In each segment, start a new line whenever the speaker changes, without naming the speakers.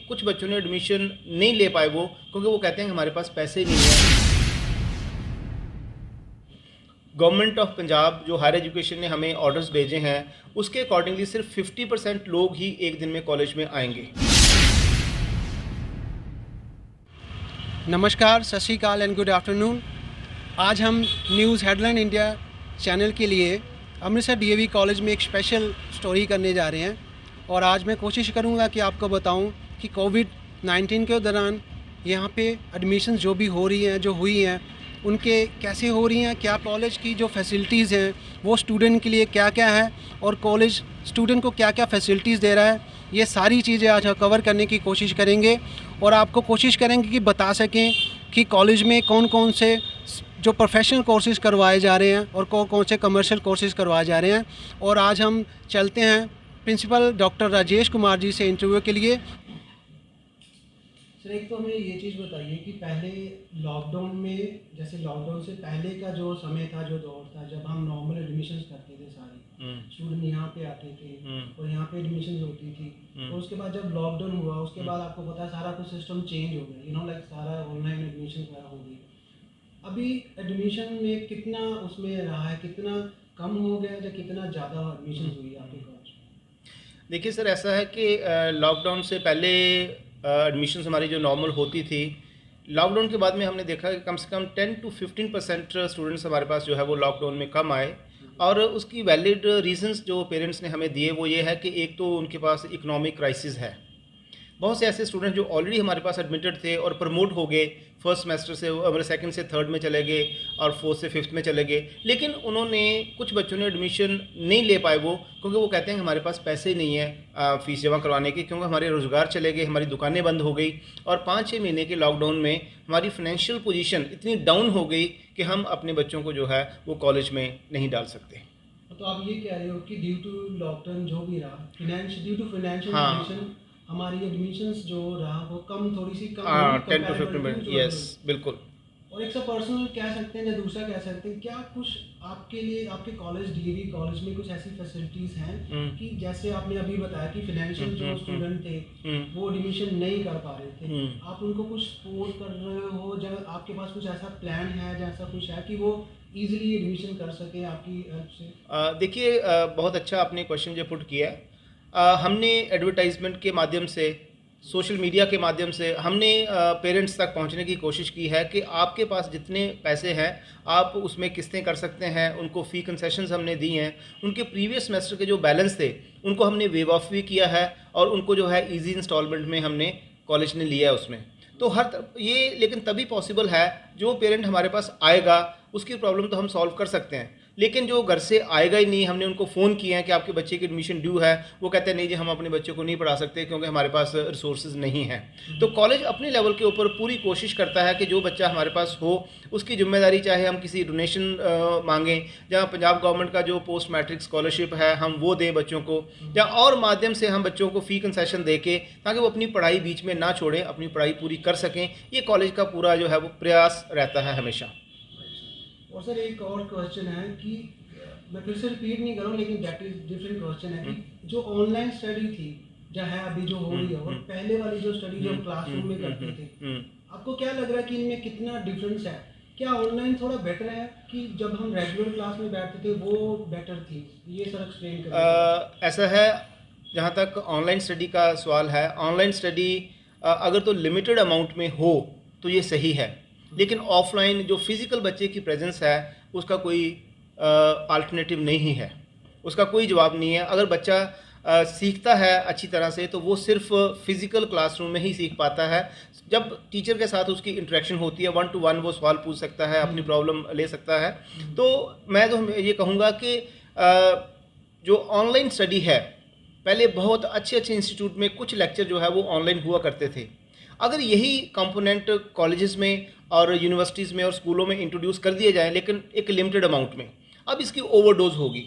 कुछ बच्चों ने एडमिशन नहीं ले पाए वो, क्योंकि वो कहते हैं कि हमारे पास पैसे नहीं हैं। गवर्नमेंट ऑफ पंजाब जो हायर एजुकेशन ने हमें ऑर्डर्स भेजे हैं, उसके अकॉर्डिंगली सिर्फ 50% लोग ही एक दिन में कॉलेज में आएंगे।
नमस्कार, सत श्री अकाल एंड गुड आफ्टरनून। आज हम न्यूज़ हेडलाइन इंडिया चैनल के लिए अमृतसर डीएवी कॉलेज में एक स्पेशल स्टोरी करने जा रहे हैं और आज मैं कोशिश करूंगा कि आपको बताऊं कि कोविड-19 के दौरान यहाँ पे एडमिशन्स जो भी हो रही हैं, जो हुई हैं, उनके कैसे हो रही हैं, क्या कॉलेज की जो फैसिलिटीज़ हैं वो स्टूडेंट के लिए क्या क्या है और कॉलेज स्टूडेंट को क्या क्या फैसिलिटीज़ दे रहा है, ये सारी चीज़ें आज हम कवर करने की कोशिश करेंगे और आपको कोशिश करेंगे कि बता सकें कि कॉलेज में कौन कौन से जो प्रोफेशनल कोर्सेज़ करवाए जा रहे हैं और कौन कौन से कमर्शियल कोर्सेज़ करवाए जा रहे हैं। और आज हम चलते हैं प्रिंसिपल डॉक्टर राजेश कुमार जी से इंटरव्यू के लिए। सर, एक तो हमें ये चीज़ बताइए कि पहले लॉकडाउन में, जैसे लॉकडाउन से पहले का जो समय था, जो दौर था, जब हम नॉर्मल एडमिशन्स करते थे, सारे स्टूडेंट यहाँ पे आते थे और यहाँ पे एडमिशन्स होती थी। और उसके बाद जब लॉकडाउन हुआ उसके बाद आपको पता है सारा कुछ सिस्टम चेंज हो गया, लाइक सारा ऑनलाइन एडमिशन वगैरह हो गई। अभी एडमिशन में कितना उसमें रहा है, कितना कम हो गया या कितना ज़्यादा एडमिशन हुई आपके कॉलेज में?
देखिए सर, ऐसा है कि लॉकडाउन से पहले एडमिशन्स हमारी जो नॉर्मल होती थी, लॉकडाउन के बाद में हमने देखा कि कम से कम 10 to 15% स्टूडेंट्स हमारे पास जो है वो लॉकडाउन में कम आए। और उसकी वैलिड रीजंस जो पेरेंट्स ने हमें दिए वो ये है कि एक तो उनके पास इकोनॉमिक क्राइसिस है। बहुत से ऐसे स्टूडेंट जो ऑलरेडी हमारे पास एडमिटेड थे और प्रमोट हो गए, फर्स्ट सेमेस्टर से मतलब सेकंड से थर्ड में चले गए और फोर्थ से फिफ्थ में चले गए, लेकिन उन्होंने कुछ बच्चों ने एडमिशन नहीं ले पाए वो, क्योंकि वो कहते हैं कि हमारे पास पैसे नहीं है फ़ीस जमा करवाने की, क्योंकि हमारे रोज़गार चले गए, हमारी दुकानें बंद हो गई और 5-6 महीने के लॉकडाउन में हमारी फाइनेंशियल पोजीशन इतनी डाउन हो गई कि हम अपने बच्चों को जो है वो कॉलेज में नहीं डाल सकते।
तो आप ये कह रहे हो कि ड्यू टू लॉकडाउन जो भी रहा, ड्यू टू फाइनेंशियल कंडीशन हमारी एडमिशन्स जो रहा वो थोड़ी सी कम
10 to 15%, यस बिल्कुल।
और एक सब पर्सनल कह सकते हैं या दूसरा कह सकते हैं, क्या कुछ आपके लिए आपके कॉलेज डीएवी कॉलेज में कुछ ऐसी फैसिलिटीज़ हैं कि जैसे आपने अभी बताया कि फाइनेंशियल जो स्टूडेंट थे वो एडमिशन नहीं कर पा रहे थे, आप उनको कुछ सपोर्ट कर रहे हो, जब आपके पास कुछ ऐसा प्लान है जैसा कुछ है कि वो ईजिली एडमिशन कर सके आपकी हेल्प से?
देखिए, बहुत अच्छा आपने क्वेश्चन जो पुट किया। हमने एडवर्टाइजमेंट के माध्यम से, सोशल मीडिया के माध्यम से हमने पेरेंट्स तक पहुंचने की कोशिश की है कि आपके पास जितने पैसे हैं आप उसमें किस्तें कर सकते हैं। उनको फ़ी कंसेशंस हमने दी हैं, उनके प्रीवियस सेमेस्टर के जो बैलेंस थे उनको हमने वेव ऑफ भी किया है और उनको जो है ईजी इंस्टॉलमेंट में हमने कॉलेज ने लिया है उसमें। तो ये लेकिन तभी पॉसिबल है जो पेरेंट हमारे पास आएगा उसकी प्रॉब्लम तो हम सॉल्व कर सकते हैं, लेकिन जो घर से आएगा ही नहीं, हमने उनको फ़ोन किए हैं कि आपके बच्चे की एडमिशन ड्यू है, वो कहते हैं नहीं जी हम अपने बच्चे को नहीं पढ़ा सकते क्योंकि हमारे पास रिसोर्सेज नहीं हैं। तो कॉलेज अपने लेवल के ऊपर पूरी कोशिश करता है कि जो बच्चा हमारे पास हो उसकी जिम्मेदारी, चाहे हम किसी डोनेशन मांगें, जहाँ पंजाब गवर्नमेंट का जो पोस्ट मैट्रिक स्कॉलरशिप है हम वो दें बच्चों को, या और माध्यम से हम बच्चों को फ़ी कंसेशन दे के, ताकि वो अपनी पढ़ाई बीच में ना छोड़ें, अपनी पढ़ाई पूरी कर सकें। ये कॉलेज का पूरा जो है वो प्रयास रहता है हमेशा।
और सर एक और क्वेश्चन है कि मैं फिर से रिपीट नहीं करूँ, लेकिन दैट इज डिफरेंट क्वेश्चन है कि जो ऑनलाइन स्टडी थी जो है अभी जो हो रही है और पहले वाली जो स्टडी जो क्लासरूम में करते थे, आपको क्या लग रहा है कि इनमें कितना डिफरेंस है? क्या ऑनलाइन थोड़ा बेटर है कि जब हम रेगुलर क्लास में बैठते थे वो बेटर थी? ये सर एक्सप्लेन करें।
ऐसा है, जहाँ तक ऑनलाइन स्टडी का सवाल है, ऑनलाइन स्टडी अगर तो लिमिटेड अमाउंट में हो तो ये सही है, लेकिन ऑफलाइन जो फिज़िकल बच्चे की प्रेजेंस है उसका कोई अल्टरनेटिव नहीं है, उसका कोई जवाब नहीं है। अगर बच्चा सीखता है अच्छी तरह से तो वो सिर्फ फिज़िकल क्लासरूम में ही सीख पाता है। जब टीचर के साथ उसकी इंटरेक्शन होती है 1 to 1, वो सवाल पूछ सकता है, अपनी प्रॉब्लम ले सकता है। तो मैं तो ये कहूँगा कि जो ऑनलाइन स्टडी है, पहले बहुत अच्छे इंस्टीट्यूट में कुछ लेक्चर जो है वो ऑनलाइन हुआ करते थे। अगर यही कंपोनेंट कॉलेजेस में और यूनिवर्सिटीज़ में और स्कूलों में इंट्रोड्यूस कर दिए जाएँ, लेकिन एक लिमिटेड अमाउंट में, अब इसकी ओवरडोज होगी,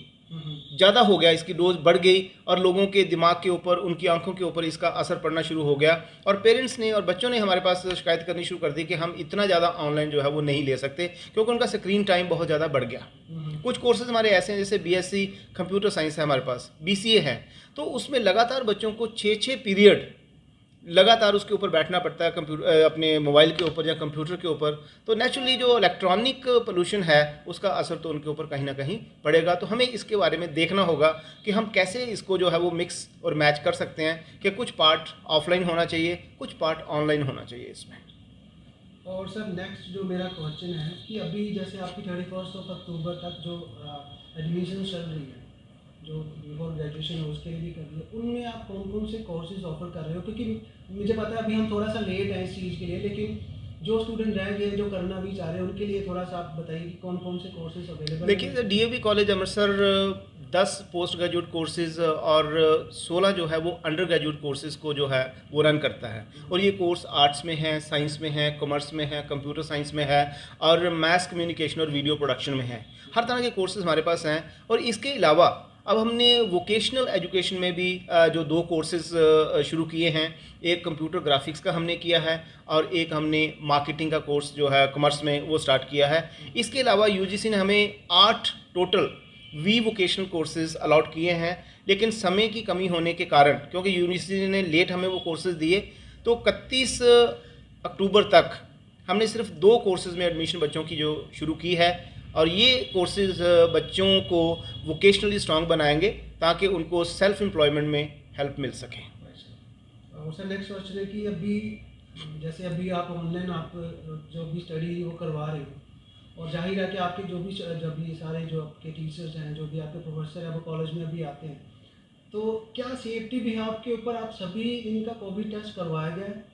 ज़्यादा हो गया, इसकी डोज बढ़ गई और लोगों के दिमाग के ऊपर, उनकी आंखों के ऊपर इसका असर पड़ना शुरू हो गया। और पेरेंट्स ने और बच्चों ने हमारे पास शिकायत करनी शुरू कर दी कि हम इतना ज़्यादा ऑनलाइन जो है वो नहीं ले सकते, क्योंकि उनका स्क्रीन टाइम बहुत ज़्यादा बढ़ गया। कुछ कोर्सेज हमारे ऐसे हैं, जैसे बीएससी कंप्यूटर साइंस है हमारे पास, बीसीए है, तो उसमें लगातार बच्चों को 6-6 पीरियड लगातार उसके ऊपर बैठना पड़ता है, कंप्यूटर अपने मोबाइल के ऊपर या कंप्यूटर के ऊपर, तो नेचुरली जो इलेक्ट्रॉनिक पोल्यूशन है उसका असर तो उनके ऊपर कहीं ना कहीं पड़ेगा। तो हमें इसके बारे में देखना होगा कि हम कैसे इसको जो है वो मिक्स और मैच कर सकते हैं कि कुछ पार्ट ऑफलाइन होना चाहिए, कुछ पार्ट ऑनलाइन होना चाहिए इसमें।
और सर नेक्स्ट जो मेरा क्वेश्चन है कि अभी जैसे आपकी 31 अक्टूबर तक जो एडमिशन चल रही है, जो बिफोर ग्रेजुएशन है उसके लिए भी कर रही है, उनमें आप कौन कौन से कोर्सेज ऑफर कर रहे हो? क्योंकि मुझे पता है अभी हम थोड़ा सा लेट हैं इस चीज़ के लिए, लेकिन जो स्टूडेंट रह गए जो करना भी चाह रहे हैं उनके लिए थोड़ा सा आप बताइए कि कौन कौन से कोर्सेज अवेलेबल हैं।
देखिए, DAV college Amritsar 10 post graduate courses और 16 जो है वो अंडर ग्रेजुएट कोर्सेज को जो है वो रन करता है। और ये कोर्स आर्ट्स में है, साइंस में है, कॉमर्स में है, कंप्यूटर साइंस में है और मैस कम्युनिकेशन और वीडियो प्रोडक्शन में है। हर तरह के कोर्सेज हमारे पास हैं। और इसके अलावा अब हमने वोकेशनल एजुकेशन में भी जो 2 कोर्सेज शुरू किए हैं, एक कंप्यूटर ग्राफिक्स का हमने किया है और एक हमने मार्केटिंग का कोर्स जो है कॉमर्स में वो स्टार्ट किया है। इसके अलावा यूजीसी ने हमें 8 total V vocational courses allot किए हैं, लेकिन समय की कमी होने के कारण, क्योंकि यूजीसी ने लेट हमें वो कोर्सेज दिए, तो 31 अक्टूबर तक हमने सिर्फ 2 कोर्सेज में एडमिशन बच्चों की जो शुरू की है। और ये कोर्सेज बच्चों को वोकेशनली स्ट्रांग बनाएंगे ताकि उनको सेल्फ एम्प्लॉयमेंट में हेल्प मिल सके।
और सर नेक्स्ट क्वेश्चन है कि अभी जैसे अभी आप ऑनलाइन आप जो भी स्टडी वो करवा रहे हो, और जाहिर है कि आपके जो भी सारे जो आपके टीचर्स हैं, जो भी आपके प्रोफेसर हैं, वो कॉलेज में अभी आते हैं, तो क्या सेफ्टी बिहाव के ऊपर आप सभी इनका कोविड टेस्ट करवाया गया है?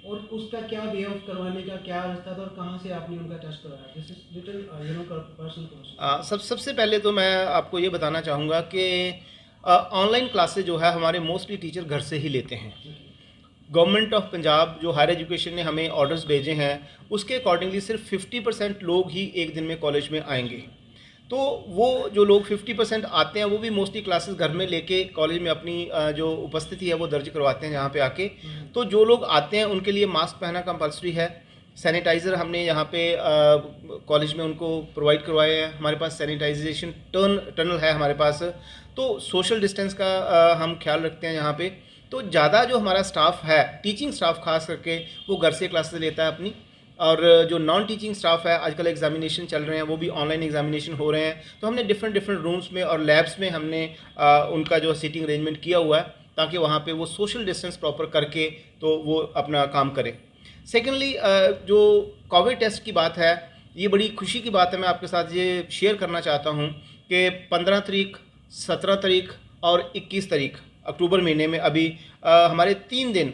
और उसका क्या वे ऑफ करवाने का क्या रास्ता था और कहाँ से आपने उनका टेस्ट करवाया? This is little personal question.
सबसे पहले तो मैं आपको ये बताना चाहूँगा कि ऑनलाइन क्लासेज जो है हमारे मोस्टली टीचर घर से ही लेते हैं। गवर्नमेंट ऑफ पंजाब जो हायर एजुकेशन ने हमें ऑर्डर्स भेजे हैं उसके अकॉर्डिंगली सिर्फ 50% लोग ही एक दिन में कॉलेज में आएंगे। तो वो जो लोग 50% आते हैं वो भी मोस्टली क्लासेस घर में लेके कॉलेज में अपनी जो उपस्थिति है वो दर्ज करवाते हैं यहाँ पे आके। तो जो लोग आते हैं उनके लिए मास्क पहनना कंपलसरी है। सैनिटाइज़र हमने यहाँ पे कॉलेज में उनको प्रोवाइड करवाए हैं। हमारे पास सैनिटाइजेशन टनल है हमारे पास। तो सोशल डिस्टेंस का हम ख्याल रखते हैं यहाँ पे। तो ज़्यादा जो हमारा स्टाफ है, टीचिंग स्टाफ खास करके, वो घर से क्लासेस लेता है अपनी। और जो नॉन टीचिंग स्टाफ है, आजकल एग्जामिनेशन चल रहे हैं, वो भी ऑनलाइन एग्जामिनेशन हो रहे हैं, तो हमने डिफरेंट रूम्स में और लैब्स में हमने उनका जो सीटिंग अरेंजमेंट किया हुआ है ताकि वहाँ पे वो सोशल डिस्टेंस प्रॉपर करके तो वो अपना काम करें। सेकेंडली, जो कोविड टेस्ट की बात है, ये बड़ी खुशी की बात है। मैं आपके साथ ये शेयर करना चाहता हूँ कि 15 तारीख, 17 तारीख और 21 तारीख अक्टूबर महीने में अभी हमारे 3 दिन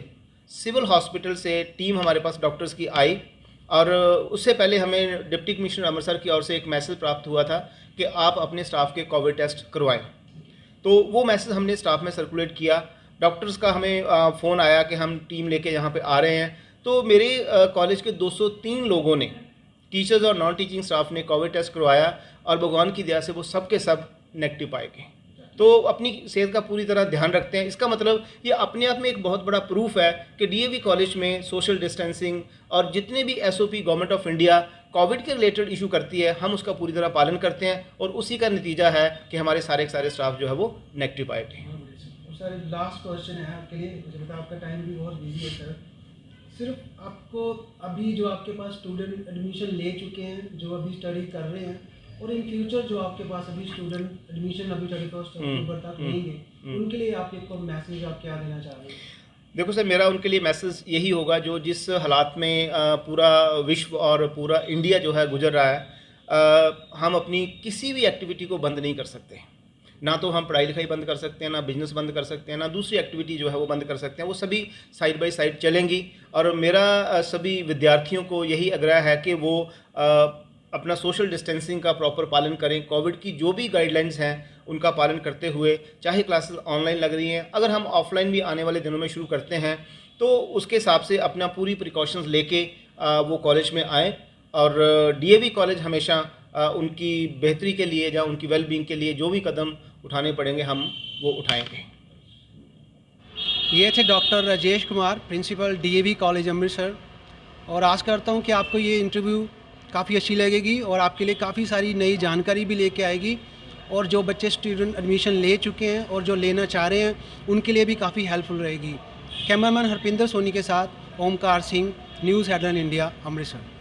सिविल हॉस्पिटल से टीम हमारे पास डॉक्टर्स की आई। और उससे पहले हमें डिप्टी कमिश्नर अमृतसर की ओर से एक मैसेज प्राप्त हुआ था कि आप अपने स्टाफ के कोविड टेस्ट करवाएं। तो वो मैसेज हमने स्टाफ में सर्कुलेट किया। डॉक्टर्स का हमें फ़ोन आया कि हम टीम लेके यहाँ पे आ रहे हैं। तो मेरे कॉलेज के 203 लोगों ने, टीचर्स और नॉन टीचिंग स्टाफ ने कोविड टेस्ट करवाया और भगवान की दया से वो सब के सब नेगेटिव पाए गए। तो अपनी सेहत का पूरी तरह ध्यान रखते हैं। इसका मतलब ये अपने आप में एक बहुत बड़ा प्रूफ है कि डीएवी कॉलेज में सोशल डिस्टेंसिंग और जितने भी SOP government of India Covid के रिलेटेड इशू करती है, हम उसका पूरी तरह पालन करते हैं और उसी का नतीजा है कि हमारे सारे स्टाफ जो है वो नेगेटिव पाए गए।
सर लास्ट क्वेश्चन है आपके लिए, मुझे पता आपका टाइम भी बहुत बिजी है सर। सिर्फ आपको अभी जो आपके पास स्टूडेंट एडमिशन ले चुके हैं, जो अभी स्टडी कर रहे हैं, और इन फ्यूचर जो आपके पास अभी स्टूडेंट एडमिशन अभी 31 अक्टूबर तक लेंगे, उनके लिए आप एक मैसेज आप क्या देना चाह रहे हैं?
देखो सर, मेरा उनके लिए मैसेज यही होगा, जो जिस हालात में पूरा विश्व और पूरा इंडिया जो है गुजर रहा है, हम अपनी किसी भी एक्टिविटी को बंद नहीं कर सकते। ना तो हम पढ़ाई लिखाई बंद कर सकते हैं, ना बिजनेस बंद कर सकते हैं, ना दूसरी एक्टिविटी जो है वो बंद कर सकते हैं। वो सभी साइड बाय साइड चलेंगी। और मेरा सभी विद्यार्थियों को यही आग्रह है कि वो अपना सोशल डिस्टेंसिंग का प्रॉपर पालन करें। कोविड की जो भी गाइडलाइंस हैं उनका पालन करते हुए, चाहे क्लासेस ऑनलाइन लग रही हैं, अगर हम ऑफलाइन भी आने वाले दिनों में शुरू करते हैं तो उसके हिसाब से अपना पूरी प्रिकॉशंस लेके वो कॉलेज में आएँ। और डीएवी कॉलेज हमेशा उनकी बेहतरी के लिए या उनकी वेलबींग के लिए जो भी कदम उठाने पड़ेंगे हम वो उठाएंगे।
ये थे doctor Rajesh Kumar, principal DAV college Amritsar. और आशा करता हूँ कि आपको ये इंटरव्यू काफ़ी अच्छी लगेगी और आपके लिए काफ़ी सारी नई जानकारी भी लेके आएगी। और जो बच्चे स्टूडेंट एडमिशन ले चुके हैं और जो लेना चाह रहे हैं उनके लिए भी काफ़ी हेल्पफुल रहेगी। कैमरामैन हरपिंदर सोनी के साथ Omkar Singh, news headline India, Amritsar.